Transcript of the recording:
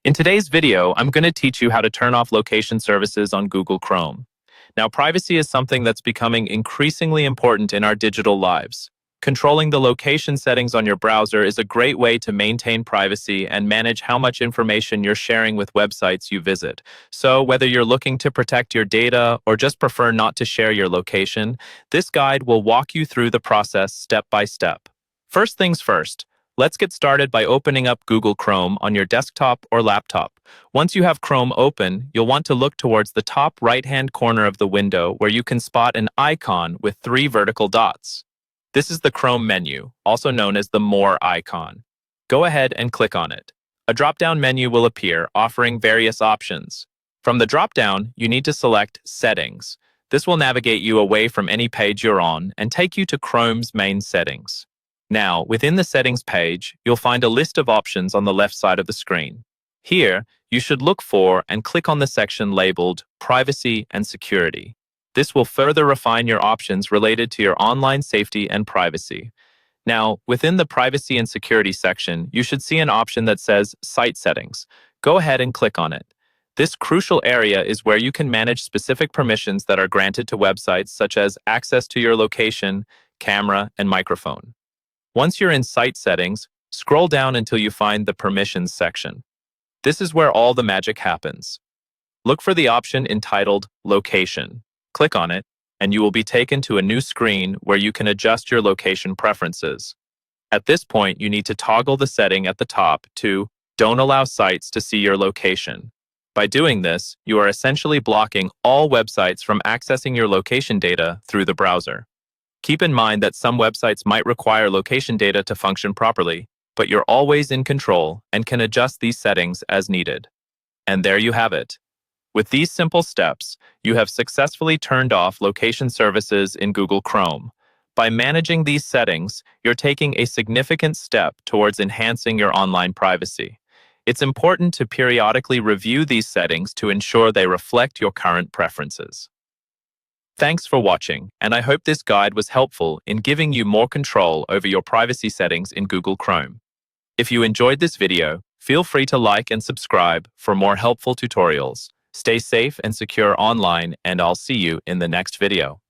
In today's video, I'm going to teach you how to turn off location services on Google Chrome. Now, privacy is something that's becoming increasingly important in our digital lives. Controlling the location settings on your browser is a great way to maintain privacy and manage how much information you're sharing with websites you visit. So, whether you're looking to protect your data or just prefer not to share your location, this guide will walk you through the process step by step. First things first. Let's get started by opening up Google Chrome on your desktop or laptop. Once you have Chrome open, you'll want to look towards the top right-hand corner of the window where you can spot an icon with 3 vertical dots. This is the Chrome menu, also known as the More icon. Go ahead and click on it. A drop-down menu will appear, offering various options. From the drop-down, you need to select Settings. This will navigate you away from any page you're on and take you to Chrome's main settings. Now, within the settings page, you'll find a list of options on the left side of the screen. Here, you should look for and click on the section labeled Privacy and Security. This will further refine your options related to your online safety and privacy. Now, within the Privacy and Security section, you should see an option that says Site Settings. Go ahead and click on it. This crucial area is where you can manage specific permissions that are granted to websites such as access to your location, camera, and microphone. Once you're in Site Settings, scroll down until you find the Permissions section. This is where all the magic happens. Look for the option entitled Location. Click on it, and you will be taken to a new screen where you can adjust your location preferences. At this point, you need to toggle the setting at the top to Don't allow sites to see your location. By doing this, you are essentially blocking all websites from accessing your location data through the browser. Keep in mind that some websites might require location data to function properly, but you're always in control and can adjust these settings as needed. And there you have it. With these simple steps, you have successfully turned off location services in Google Chrome. By managing these settings, you're taking a significant step towards enhancing your online privacy. It's important to periodically review these settings to ensure they reflect your current preferences. Thanks for watching, and I hope this guide was helpful in giving you more control over your privacy settings in Google Chrome. If you enjoyed this video, feel free to like and subscribe for more helpful tutorials. Stay safe and secure online, and I'll see you in the next video.